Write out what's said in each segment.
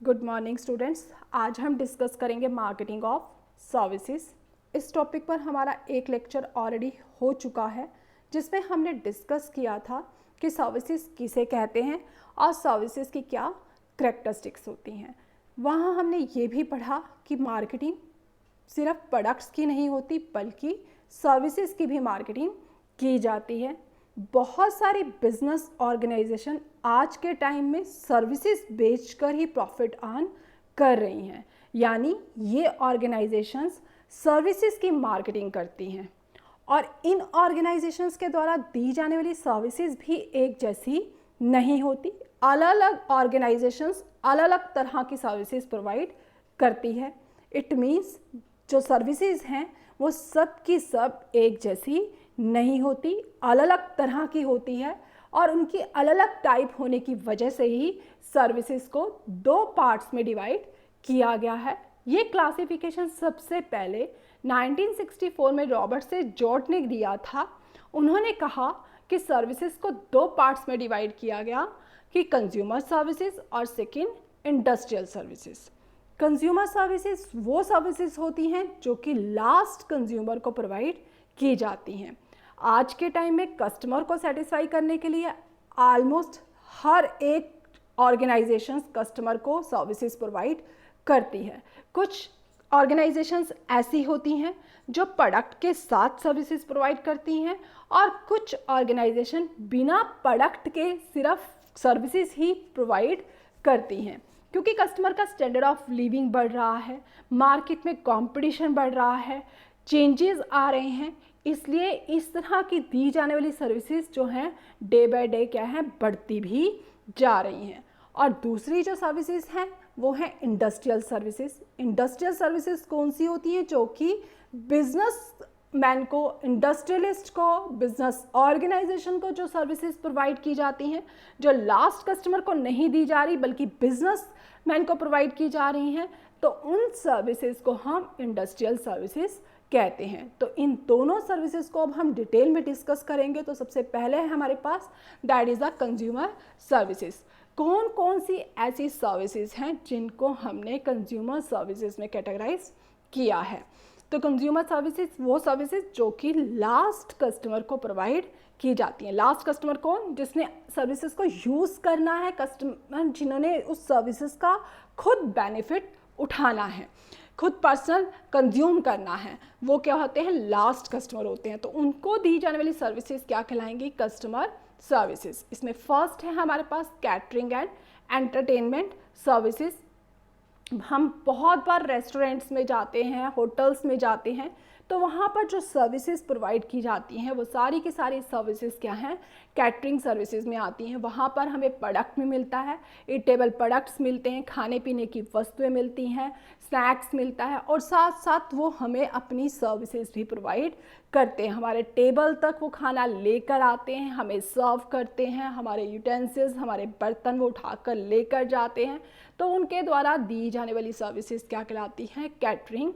Good morning students. आज हम discuss करेंगे मार्केटिंग ऑफ सर्विसेज। इस टॉपिक पर हमारा एक लेक्चर ऑलरेडी हो चुका है जिसमें हमने डिस्कस किया था कि सर्विसेज किसे कहते हैं और सर्विसेज की क्या करैक्टरिस्टिक्स होती हैं। वहाँ हमने ये भी पढ़ा कि मार्केटिंग सिर्फ प्रोडक्ट्स की नहीं होती बल्कि सर्विसेज की भी मार्केटिंग की जाती है। बहुत सारी बिजनेस ऑर्गेनाइजेशन आज के टाइम में सर्विसेज बेचकर ही प्रॉफिट अर्न कर रही हैं, यानी ये ऑर्गेनाइजेशंस सर्विसेज की मार्केटिंग करती हैं और इन ऑर्गेनाइजेशंस के द्वारा दी जाने वाली सर्विसेज भी एक जैसी नहीं होती। अलग अलग ऑर्गेनाइजेशंस अलग अलग तरह की सर्विसेज प्रोवाइड करती है। इट मीन्स जो सर्विसेज हैं वो सब की सब एक जैसी नहीं होती, अलग अलग तरह की होती है और उनकी अलग अलग टाइप होने की वजह से ही सर्विसेज को दो पार्ट्स में डिवाइड किया गया है। ये क्लासिफिकेशन सबसे पहले 1964 में रॉबर्ट से जॉर्ज ने दिया था। उन्होंने कहा कि सर्विसेज को दो पार्ट्स में डिवाइड किया गया कि कंज्यूमर सर्विसेज और second industrial services. Consumer services वो सर्विसेज होती हैं जो कि लास्ट कंज्यूमर को प्रोवाइड की जाती हैं। आज के टाइम में कस्टमर को सेटिस्फाई करने के लिए ऑलमोस्ट हर एक ऑर्गेनाइजेशन कस्टमर को सर्विसेज प्रोवाइड करती है। कुछ ऑर्गेनाइजेशंस ऐसी होती हैं जो प्रोडक्ट के साथ सर्विसेज प्रोवाइड करती हैं और कुछ ऑर्गेनाइजेशन बिना प्रोडक्ट के सिर्फ सर्विसेज ही प्रोवाइड करती हैं। क्योंकि कस्टमर का स्टैंडर्ड ऑफ लिविंग बढ़ रहा है, मार्केट में कंपटीशन बढ़ रहा है, चेंजेस आ रहे हैं, इसलिए इस तरह की दी जाने वाली सर्विसेज जो हैं डे बाय डे क्या है बढ़ती भी जा रही हैं। और दूसरी जो सर्विसेज हैं वो है इंडस्ट्रियल सर्विसेज। इंडस्ट्रियल सर्विसेज कौन सी होती हैं? जो कि बिजनेस मैन को, इंडस्ट्रियलिस्ट को, बिजनेस ऑर्गेनाइजेशन को जो सर्विसेज प्रोवाइड की जाती हैं, जो लास्ट कस्टमर को नहीं दी जा रही बल्कि बिजनेस मैन को प्रोवाइड की जा रही हैं, तो उन सर्विसेज को हम इंडस्ट्रियल सर्विसेज कहते हैं। तो इन दोनों सर्विसेज को अब हम डिटेल में डिस्कस करेंगे। तो सबसे पहले है हमारे पास that is the consumer services. कौन कौन सी ऐसी सर्विसेज हैं जिनको हमने कंज्यूमर सर्विसेज में कैटेगराइज किया है? तो कंज्यूमर सर्विसेज वो सर्विसेज जो कि लास्ट कस्टमर को प्रोवाइड की जाती हैं। लास्ट कस्टमर कौन? जिसने सर्विसेज को यूज़ करना है, कस्टमर जिन्होंने उस सर्विसेज का खुद बेनिफिट उठाना है, खुद पर्सनल कंज्यूम करना है, वो क्या होते हैं? लास्ट कस्टमर होते हैं। तो उनको दी जाने वाली सर्विसेज क्या कहलाएंगी? Customer services. इसमें फर्स्ट है हमारे पास कैटरिंग एंड एंटरटेनमेंट सर्विसेज। हम बहुत बार रेस्टोरेंट्स में जाते हैं, होटल्स में जाते हैं, तो वहाँ पर जो सर्विसेज प्रोवाइड की जाती हैं वो सारी की सारी सर्विसेज क्या हैं? कैटरिंग सर्विसेज में आती हैं। वहाँ पर हमें प्रोडक्ट में मिलता है, ईटेबल प्रोडक्ट्स मिलते हैं, खाने पीने की वस्तुएं मिलती हैं, स्नैक्स मिलता है और साथ साथ वो हमें अपनी सर्विसेज भी प्रोवाइड करते हैं। हमारे टेबल तक वो खाना लेकर आते हैं, हमें सर्व करते हैं, हमारे यूटेंसिल्स, हमारे बर्तन वो उठाकर लेकर जाते हैं। तो उनके द्वारा दी जाने वाली सर्विसेज क्या कहलाती हैं? Catering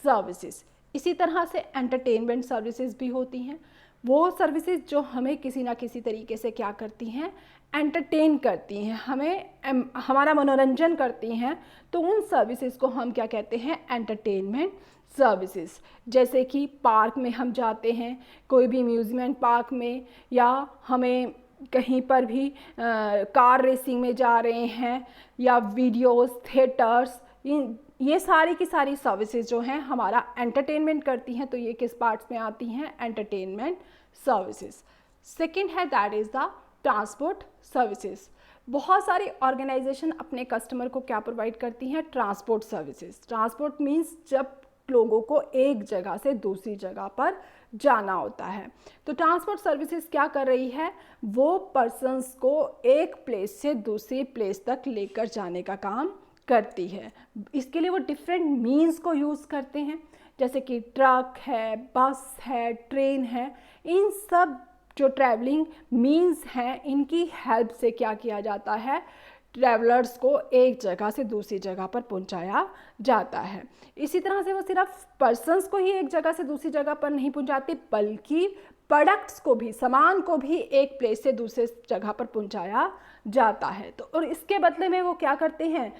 services. इसी तरह से एंटरटेनमेंट सर्विसेज भी होती हैं। वो सर्विसेज जो हमें किसी ना किसी तरीके से क्या करती हैं? एंटरटेन करती हैं, हमें हमारा मनोरंजन करती हैं। तो उन सर्विसेज को हम क्या कहते हैं? Entertainment services. जैसे कि पार्क में हम जाते हैं, कोई भी म्यूजियम पार्क में, या हमें कहीं पर भी कार रेसिंग में जा रहे हैं, या वीडियोस, थिएटर्स, ये सारी की सारी सर्विसेज जो हैं हमारा एंटरटेनमेंट करती हैं। तो ये किस पार्ट्स में आती हैं? Entertainment services. सेकंड है that is the transport services. बहुत सारी ऑर्गेनाइजेशन अपने कस्टमर को क्या प्रोवाइड करती हैं? Transport services. ट्रांसपोर्ट मीन्स जब लोगों को एक जगह से दूसरी जगह पर जाना होता है। तो ट्रांसपोर्ट सर्विसेज क्या कर रही है? वो पर्सन्स को एक प्लेस से दूसरी प्लेस तक लेकर जाने का काम करती है। इसके लिए वो डिफरेंट मीन्स को यूज़ करते हैं, जैसे कि ट्रक है, बस है, ट्रेन है। इन सब जो ट्रैवलिंग मीन्स हैं इनकी हेल्प से क्या किया जाता है? ट्रैवलर्स को एक जगह से दूसरी जगह पर पहुंचाया जाता है। इसी तरह से वो सिर्फ पर्सन्स को ही एक जगह से दूसरी जगह पर नहीं पहुंचाते बल्कि प्रोडक्ट्स को भी, सामान को भी एक प्लेस से दूसरे जगह पर पहुंचाया जाता है। तो और इसके बदले में वो क्या करते हैं?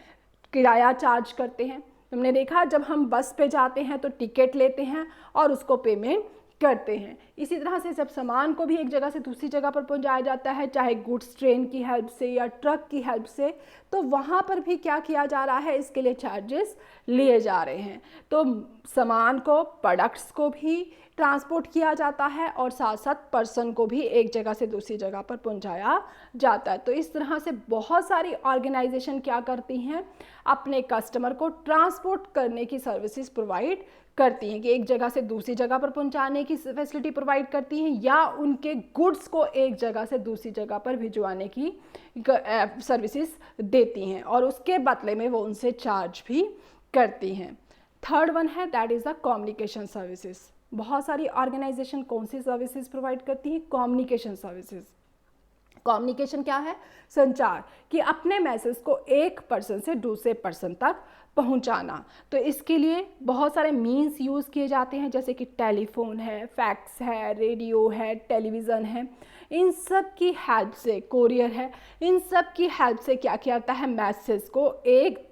किराया चार्ज करते हैं। तुमने देखा जब हम बस पे जाते हैं तो टिकट लेते हैं और उसको पेमेंट करते हैं। इसी तरह से जब सामान को भी एक जगह से दूसरी जगह पर पहुंचाया जाता है, चाहे गुड्स ट्रेन की हेल्प से या ट्रक की हेल्प से, तो वहाँ पर भी क्या किया जा रहा है, इसके लिए चार्जेस लिए जा रहे हैं। तो सामान को, प्रोडक्ट्स को भी ट्रांसपोर्ट किया जाता है और साथ साथ पर्सन को भी एक जगह से दूसरी जगह पर पहुंचाया जाता है। तो इस तरह से बहुत सारी ऑर्गेनाइजेशन क्या करती हैं, अपने कस्टमर को ट्रांसपोर्ट करने की सर्विसेज प्रोवाइड करती हैं, कि एक जगह से दूसरी जगह पर पहुंचाने की फैसिलिटी प्रोवाइड करती हैं या उनके गुड्स को एक जगह से दूसरी जगह पर भिजवाने की सर्विसेज देती हैं और उसके बदले में वो उनसे चार्ज भी करती हैं। थर्ड वन है that is the communication services. बहुत सारी ऑर्गेनाइजेशन कौन सी सर्विसेज प्रोवाइड करती हैं, कम्युनिकेशन सर्विसेज। कम्युनिकेशन क्या है, संचार, कि अपने मैसेज को एक पर्सन से दूसरे पर्सन तक पहुंचाना। तो इसके लिए बहुत सारे मीन्स यूज़ किए जाते हैं, जैसे कि टेलीफोन है, फैक्स है, रेडियो है, टेलीविज़न है। इन सब की हेल्प से, कोरियर है, इन सब की हेल्प से क्या किया जाता है, मैसेज को एक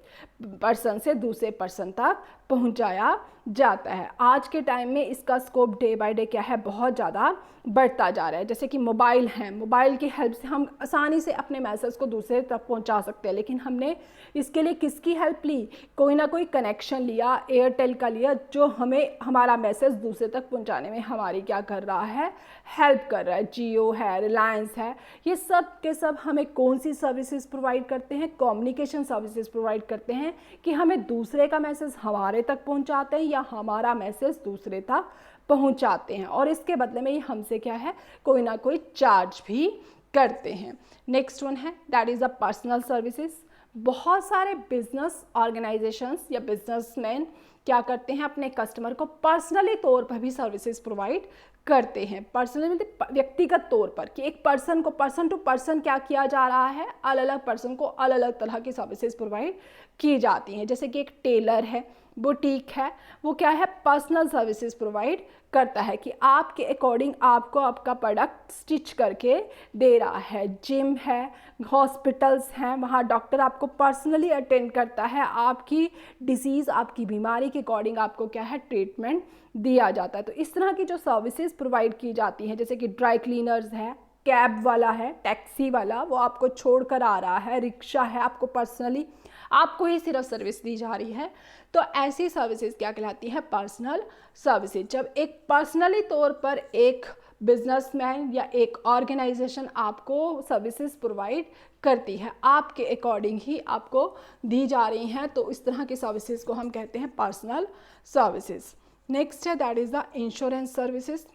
पर्सन से दूसरे पर्सन तक पहुंचाया जाता है। आज के टाइम में इसका स्कोप डे बाय डे क्या है, बहुत ज़्यादा बढ़ता जा रहा है। जैसे कि मोबाइल हैं, मोबाइल की हेल्प से हम आसानी से अपने मैसेज को दूसरे तक पहुंचा सकते हैं, लेकिन हमने इसके लिए किसकी हेल्प ली, कोई ना कोई कनेक्शन लिया, एयरटेल का लिया, जो हमें हमारा मैसेज दूसरे तक पहुंचाने में हमारी क्या कर रहा है, हेल्प कर रहा है। जियो है, रिलायंस है, ये सब के सब हमें कौन सी सर्विसेज प्रोवाइड करते हैं, कम्युनिकेशन सर्विसेज प्रोवाइड करते हैं, कि हमें दूसरे का मैसेज हमारे तक पहुंचाते हैं या हमारा मैसेज दूसरे तक पहुंचाते हैं, और इसके बदले में ये हमसे क्या है, कोई ना कोई चार्ज भी करते हैं। नेक्स्ट वन है that is the personal services. बहुत सारे बिजनेस ऑर्गेनाइजेशंस या बिजनेसमैन क्या करते हैं, अपने कस्टमर को पर्सनली तौर पर भी सर्विसेज प्रोवाइड करते हैं। पर्सनली मतलब व्यक्तिगत तौर पर, कि एक पर्सन को पर्सन टू पर्सन क्या किया जा रहा है, अलग अलग पर्सन को अलग अलग तरह की सर्विसेज प्रोवाइड की जाती हैं। जैसे कि एक टेलर है, बुटीक है, वो क्या है, पर्सनल सर्विसेज प्रोवाइड करता है, कि आपके अकॉर्डिंग आपको आपका प्रोडक्ट स्टिच करके दे रहा है। जिम है, हॉस्पिटल्स हैं, वहाँ डॉक्टर आपको पर्सनली अटेंड करता है, आपकी डिजीज़, आपकी बीमारी के अकॉर्डिंग आपको क्या है, ट्रीटमेंट दिया जाता है। तो इस तरह की जो सर्विसेज प्रोवाइड की जाती हैं, जैसे कि ड्राई क्लीनर्स है, कैब वाला है, टैक्सी वाला, वो आपको छोड़ कर आ रहा है, रिक्शा है, आपको पर्सनली आपको ही सिर्फ सर्विस दी जा रही है, तो ऐसी सर्विसेज क्या कहलाती है, पर्सनल सर्विसेज। जब एक पर्सनली तौर पर एक बिजनेसमैन या एक ऑर्गेनाइजेशन आपको सर्विसेज प्रोवाइड करती है, आपके अकॉर्डिंग ही आपको दी जा रही हैं, तो इस तरह की सर्विसेज को हम कहते हैं पर्सनल सर्विसेज। नेक्स्ट है that is the insurance services.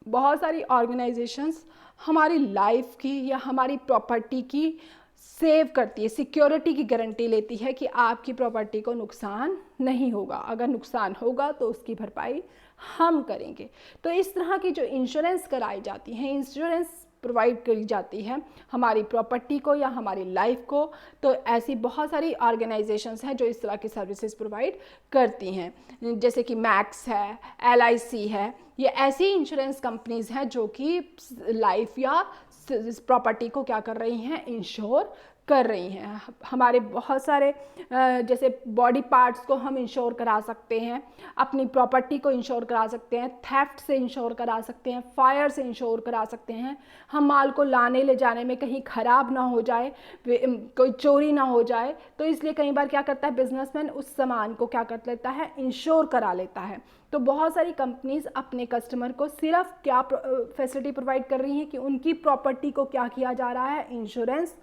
बहुत सारी ऑर्गेनाइजेशंस हमारी लाइफ की या हमारी प्रॉपर्टी की सेव करती है, सिक्योरिटी की गारंटी लेती है कि आपकी प्रॉपर्टी को नुकसान नहीं होगा, अगर नुकसान होगा तो उसकी भरपाई हम करेंगे। तो इस तरह की जो इंश्योरेंस कराई जाती है, इंश्योरेंस प्रोवाइड करी जाती है हमारी प्रॉपर्टी को या हमारी लाइफ को, तो ऐसी बहुत सारी ऑर्गेनाइजेशंस हैं जो इस तरह की सर्विसेज प्रोवाइड करती हैं। जैसे कि मैक्स है, LIC है, ये ऐसी इंश्योरेंस कंपनीज हैं जो कि लाइफ या प्रॉपर्टी को क्या कर रही हैं, इंश्योर कर रही हैं। हमारे बहुत सारे जैसे बॉडी पार्ट्स को हम इंश्योर करा सकते हैं, अपनी प्रॉपर्टी को इंश्योर करा सकते हैं, थेफ्ट से इंश्योर करा सकते हैं, फायर से इंश्योर करा सकते हैं, हम माल को लाने ले जाने में कहीं ख़राब ना हो जाए, कोई चोरी ना हो जाए, तो इसलिए कई बार क्या करता है बिजनेसमैन, उस सामान को क्या कर लेता है, इंश्योर करा लेता है। तो बहुत सारी कंपनीज अपने कस्टमर को सिर्फ क्या फैसिलिटी प्रोवाइड कर रही हैं कि उनकी प्रॉपर्टी को क्या किया जा रहा है, इंश्योरेंस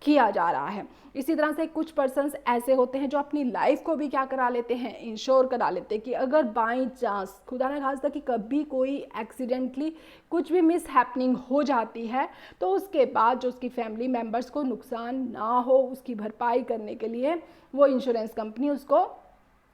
किया जा रहा है। इसी तरह से कुछ पर्सन्स ऐसे होते हैं जो अपनी लाइफ को भी क्या करा लेते हैं, इंश्योर करा लेते हैं, कि अगर बाई चांस खुदा न खास्ता कि कभी कोई एक्सीडेंटली कुछ भी मिस हैपनिंग हो जाती है, तो उसके बाद जो उसकी फैमिली मेम्बर्स को नुकसान ना हो, उसकी भरपाई करने के लिए वो इंश्योरेंस कंपनी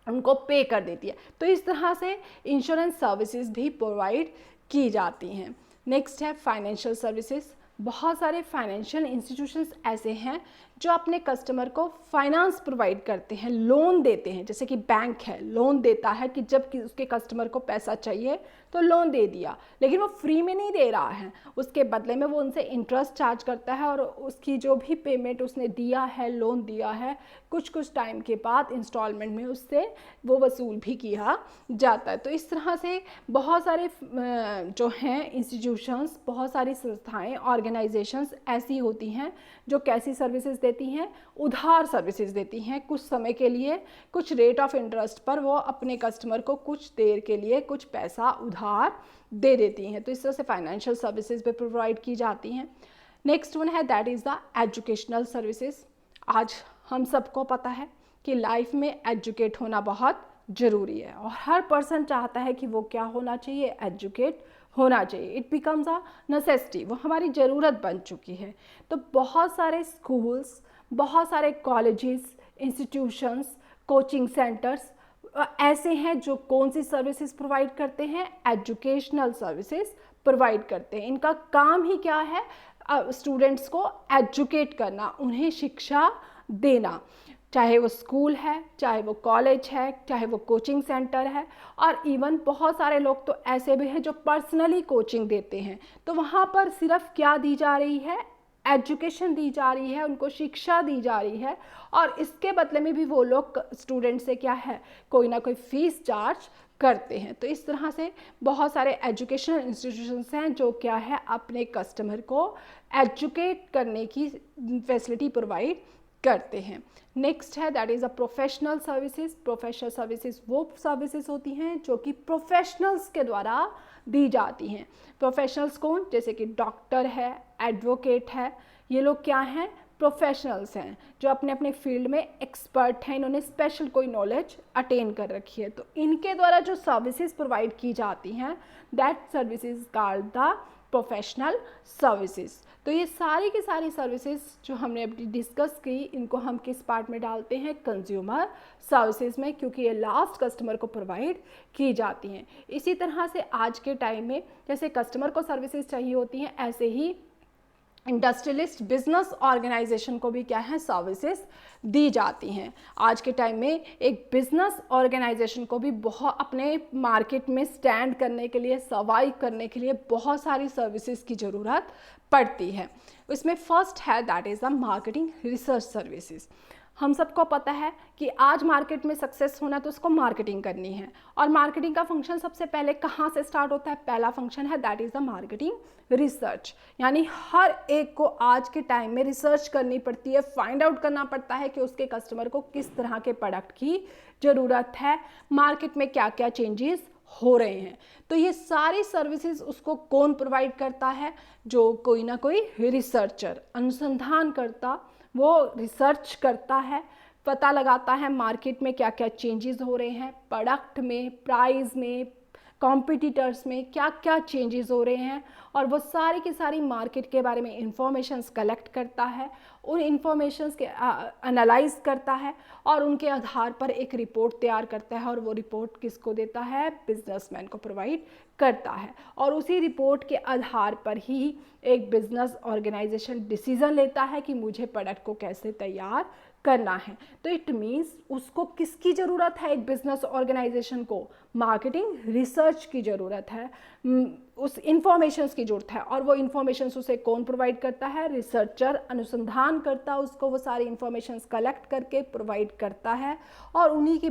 उनको पे कर देती है। तो इस तरह से इंश्योरेंस सर्विसेज भी प्रोवाइड की जाती हैं। नेक्स्ट है फाइनेंशियल सर्विसेज। बहुत सारे फाइनेंशियल इंस्टीट्यूशंस ऐसे हैं जो अपने कस्टमर को फाइनेंस प्रोवाइड करते हैं, लोन देते हैं। जैसे कि बैंक है, लोन देता है कि जब कि उसके कस्टमर को पैसा चाहिए तो लोन दे दिया, लेकिन वो फ्री में नहीं दे रहा है, उसके बदले में वो उनसे इंटरेस्ट चार्ज करता है और उसकी जो भी पेमेंट उसने दिया है, लोन दिया है, कुछ कुछ टाइम के बाद इंस्टॉलमेंट में उससे वो वसूल भी किया जाता है। तो इस तरह से बहुत सारे जो हैं इंस्टीट्यूशंस, बहुत सारी संस्थाएं, ऑर्गेनाइजेशंस ऐसी होती हैं जो कैसी सर्विसेज देती हैं, उधार सर्विसेज देती हैं। कुछ समय के लिए कुछ रेट ऑफ इंटरेस्ट पर वो अपने कस्टमर को कुछ देर के लिए कुछ पैसा उधार दे देती हैं। तो इस तरह से फाइनेंशियल सर्विसेज भी प्रोवाइड की जाती हैं। नेक्स्ट वन है that is the educational services. आज हम सबको पता है कि लाइफ में एजुकेट होना बहुत ज़रूरी है और हर पर्सन चाहता है कि वो क्या होना चाहिए, एजुकेट होना चाहिए। इट बिकम्स अ नेसेसिटी, वो हमारी ज़रूरत बन चुकी है। तो बहुत सारे स्कूल्स, बहुत सारे कॉलेजेस, इंस्टीट्यूशंस, कोचिंग सेंटर्स ऐसे हैं जो कौन सी सर्विसेज प्रोवाइड करते हैं, एजुकेशनल सर्विसेज प्रोवाइड करते हैं। इनका काम ही क्या है, स्टूडेंट्स को एजुकेट करना, उन्हें शिक्षा देना। चाहे वो स्कूल है, चाहे वो कॉलेज है, चाहे वो कोचिंग सेंटर है, और इवन बहुत सारे लोग तो ऐसे भी हैं जो पर्सनली कोचिंग देते हैं। तो वहाँ पर सिर्फ क्या दी जा रही है, एजुकेशन दी जा रही है, उनको शिक्षा दी जा रही है, और इसके बदले में भी वो लोग स्टूडेंट से क्या है, कोई ना कोई फीस चार्ज करते हैं। तो इस तरह से बहुत सारे एजुकेशनल इंस्टीट्यूशंस हैं जो क्या है, अपने कस्टमर को एजुकेट करने की फैसिलिटी प्रोवाइड करते हैं। नेक्स्ट है that is a professional services. Professional services वो सर्विसेज होती हैं जो कि प्रोफेशनल्स के द्वारा दी जाती हैं। प्रोफेशनल्स कौन, जैसे कि डॉक्टर है, एडवोकेट है, ये लोग क्या हैं, प्रोफेशनल्स हैं जो अपने अपने फील्ड में एक्सपर्ट हैं, इन्होंने स्पेशल कोई नॉलेज अटेन कर रखी है। तो इनके द्वारा जो सर्विसेज प्रोवाइड की जाती हैं, that services called the professional services. तो ये सारी की सारी सर्विसेज जो हमने अभी डिस्कस की, इनको हम किस पार्ट में डालते हैं, कंज्यूमर सर्विसेज में, क्योंकि ये लास्ट कस्टमर को प्रोवाइड की जाती हैं। इसी तरह से आज के टाइम में जैसे कस्टमर को सर्विसेज चाहिए होती हैं, ऐसे ही इंडस्ट्रियलिस्ट बिजनेस ऑर्गेनाइजेशन को भी क्या है, सर्विसेज दी जाती हैं। आज के टाइम में एक बिजनेस ऑर्गेनाइजेशन को भी बहुत अपने मार्केट में स्टैंड करने के लिए, सर्वाइव करने के लिए बहुत सारी सर्विसेज की ज़रूरत पड़ती है। इसमें फर्स्ट है that is the marketing research services. हम सबको पता है कि आज मार्केट में सक्सेस होना तो उसको मार्केटिंग करनी है, और मार्केटिंग का फंक्शन सबसे पहले कहाँ से स्टार्ट होता है, पहला फंक्शन है that is the marketing research. यानी हर एक को आज के टाइम में रिसर्च करनी पड़ती है, फाइंड आउट करना पड़ता है कि उसके कस्टमर को किस तरह के प्रोडक्ट की ज़रूरत है, मार्केट में क्या क्या चेंजेस हो रहे हैं। तो ये सारी सर्विसेज उसको कौन प्रोवाइड करता है, जो कोई ना कोई रिसर्चर, अनुसंधान करता, वो रिसर्च करता है, पता लगाता है मार्केट में क्या क्या चेंजेस हो रहे हैं, प्रोडक्ट में, प्राइस में, कॉम्पिटिटर्स में क्या क्या चेंजेस हो रहे हैं, और वो सारी की सारी मार्केट के बारे में इंफॉर्मेशंस कलेक्ट करता है, उन इंफॉर्मेशंस के एनालाइज करता है, और उनके आधार पर एक रिपोर्ट तैयार करता है, और वो रिपोर्ट किसको देता है, बिजनेसमैन को प्रोवाइड करता है। और उसी रिपोर्ट के आधार पर ही एक बिजनेस ऑर्गेनाइजेशन डिसीजन लेता है कि मुझे प्रोडक्ट को कैसे तैयार करना है। तो इट मीन्स उसको किसकी ज़रूरत है, एक बिजनेस ऑर्गेनाइजेशन को मार्केटिंग रिसर्च की ज़रूरत है, उस इंफॉर्मेशंस की ज़रूरत है। और वो इंफॉर्मेशंस उसे कौन प्रोवाइड करता है, रिसर्चर, अनुसंधान करता है, उसको वो सारी इंफॉर्मेशंस कलेक्ट करके प्रोवाइड करता है, और उन्हीं के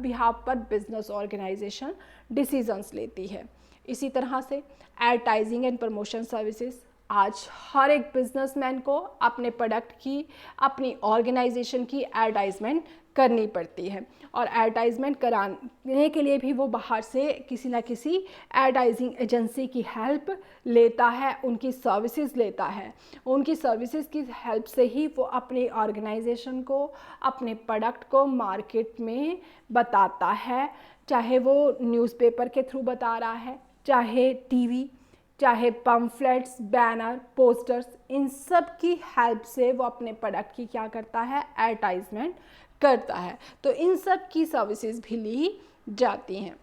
बिहाफ पर बिजनेस ऑर्गेनाइजेशन डिसीजंस लेती है। इसी तरह से एडवर्टाइजिंग एंड प्रमोशन सर्विसेज। आज हर एक बिजनेसमैन को अपने प्रोडक्ट की, अपनी ऑर्गेनाइजेशन की एडवर्टाइजमेंट करनी पड़ती है, और एडवर्टाइजमेंट कराने के लिए भी वो बाहर से किसी ना किसी एडवर्टाइजिंग एजेंसी की हेल्प लेता है, उनकी सर्विसेज लेता है। उनकी सर्विसेज की हेल्प से ही वो अपनी ऑर्गेनाइजेशन को, अपने प्रोडक्ट को मार्केट में बताता है, चाहे वो न्यूज़पेपर के थ्रू बता रहा है, चाहे टीवी, चाहे पम्फलेट्स, बैनर, पोस्टर्स, इन सब की हेल्प से वो अपने प्रोडक्ट की क्या करता है, एडवर्टाइजमेंट करता है। तो इन सब की सर्विसेज भी ली जाती हैं।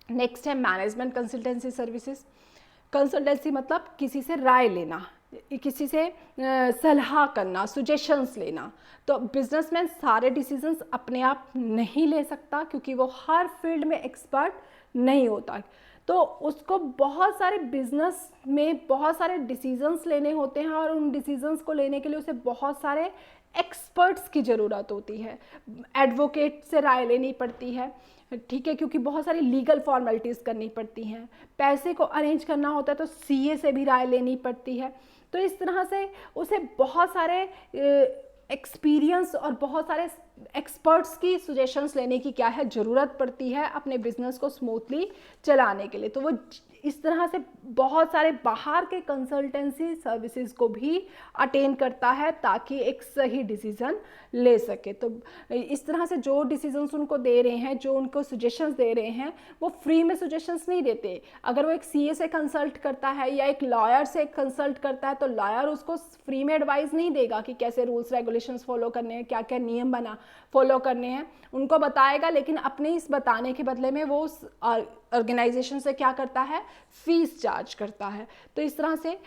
नेक्स्ट है मैनेजमेंट कंसल्टेंसी सर्विसेज। कंसल्टेंसी मतलब किसी से राय लेना, किसी से सलाह करना, सुजेशंस लेना। तो बिजनेसमैन सारे डिसीजंस अपने आप नहीं ले सकता क्योंकि वो हर फील्ड में एक्सपर्ट नहीं होता, तो उसको बहुत सारे बिजनेस में बहुत सारे डिसीजंस लेने होते हैं और उन डिसीजंस को लेने के लिए उसे बहुत सारे एक्सपर्ट्स की ज़रूरत होती है। एडवोकेट से राय लेनी पड़ती है, ठीक है, क्योंकि बहुत सारी लीगल फॉर्मेलिटीज़ करनी पड़ती हैं। पैसे को अरेंज करना होता है तो सीए से भी राय लेनी पड़ती है। तो इस तरह से उसे बहुत सारे एक्सपीरियंस और बहुत सारे एक्सपर्ट्स की सजेशंस लेने की क्या है ज़रूरत पड़ती है अपने बिजनेस को स्मूथली चलाने के लिए। तो वो इस तरह से बहुत सारे बाहर के कंसल्टेंसी सर्विसेज को भी अटेंड करता है ताकि एक सही डिसीज़न ले सके। तो इस तरह से जो डिसीजंस उनको दे रहे हैं, जो उनको सजेशंस दे रहे हैं, वो फ्री में सजेशंस नहीं देते। अगर वो एक सीए से कंसल्ट करता है या एक लॉयर से कंसल्ट करता है तो लॉयर उसको फ्री में एडवाइस नहीं देगा कि कैसे रूल्स रेगुलेशंस फॉलो करने हैं, क्या क्या नियम फॉलो करने हैं, उनको बताएगा, लेकिन अपने इस बताने के बदले में वो उस ऑर्गेनाइजेशन से क्या करता है, फीस चार्ज करता है। तो इस तरह से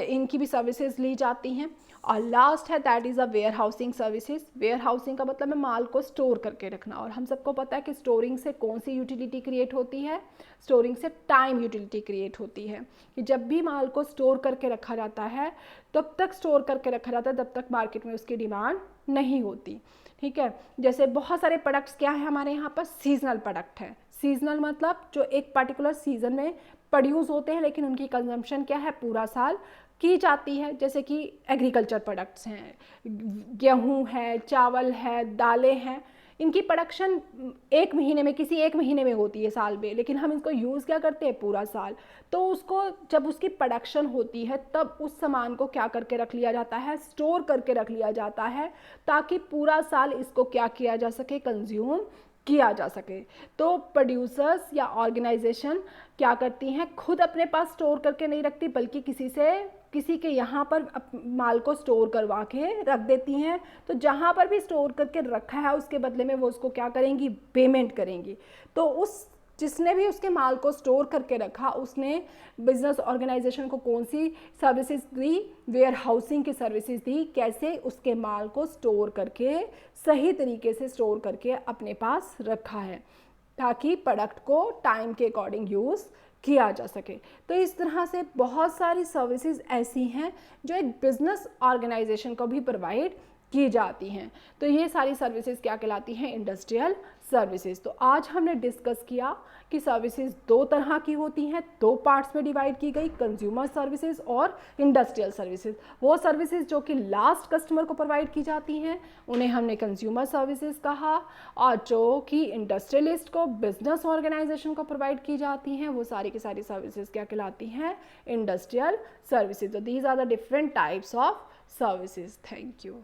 इनकी भी सर्विसेज ली जाती हैं। और लास्ट है that is a warehousing services. Warehousing का मतलब है माल को स्टोर करके रखना, और हम सबको पता है कि स्टोरिंग से कौन सी यूटिलिटी क्रिएट होती है, स्टोरिंग से टाइम यूटिलिटी क्रिएट होती है। कि जब भी माल को स्टोर करके रखा जाता है तब तक स्टोर करके रखा जाता है जब तक मार्केट में उसकी डिमांड नहीं होती, ठीक है। जैसे बहुत सारे प्रोडक्ट्स क्या है हमारे यहाँ पर, सीजनल प्रोडक्ट है। सीजनल मतलब जो एक पर्टिकुलर सीजन में प्रोड्यूस होते हैं लेकिन उनकी कंजम्पशन क्या है, पूरा साल की जाती है। जैसे कि एग्रीकल्चर प्रोडक्ट्स हैं, गेहूं है, चावल है, दालें हैं, इनकी प्रोडक्शन एक महीने में, किसी एक महीने में होती है साल में, लेकिन हम इसको यूज़ क्या करते हैं, पूरा साल। तो उसको जब उसकी प्रोडक्शन होती है तब उस सामान को क्या करके रख लिया जाता है, स्टोर करके रख लिया जाता है ताकि पूरा साल इसको क्या किया जा सके, कंज्यूम किया जा सके। तो प्रोड्यूसर्स या ऑर्गेनाइजेशन क्या करती हैं, खुद अपने पास स्टोर करके नहीं रखती बल्कि किसी के यहाँ पर माल को स्टोर करवा के रख देती हैं। तो जहाँ पर भी स्टोर करके रखा है उसके बदले में वो उसको क्या करेंगी, पेमेंट करेंगी। तो उस जिसने भी उसके माल को स्टोर करके रखा उसने बिजनेस ऑर्गेनाइजेशन को कौन सी सर्विसेज दी, वेयर हाउसिंग की सर्विसेज दी, कैसे उसके माल को स्टोर करके सही तरीके से स्टोर करके अपने पास रखा है ताकि प्रोडक्ट को टाइम के अकॉर्डिंग यूज़ किया जा सके। तो इस तरह से बहुत सारी सर्विसेज ऐसी हैं जो एक बिजनेस ऑर्गेनाइजेशन को भी प्रोवाइड की जाती हैं। तो ये सारी सर्विसेज क्या कहलाती हैं, इंडस्ट्रियल सर्विसेज। तो आज हमने डिस्कस किया कि सर्विसेज दो तरह की होती हैं, दो पार्ट्स में डिवाइड की गई, कंज्यूमर सर्विसेज और इंडस्ट्रियल सर्विसेज। वो सर्विसेज जो कि लास्ट कस्टमर को प्रोवाइड की जाती हैं उन्हें हमने कंज्यूमर सर्विसेज कहा, और जो कि इंडस्ट्रियलिस्ट को, बिजनेस ऑर्गेनाइजेशन को प्रोवाइड की जाती हैं वो सारी की सारी सर्विसेज क्या कहलाती हैं, इंडस्ट्रियल सर्विसेज। तो these are the different types of services. Thank you.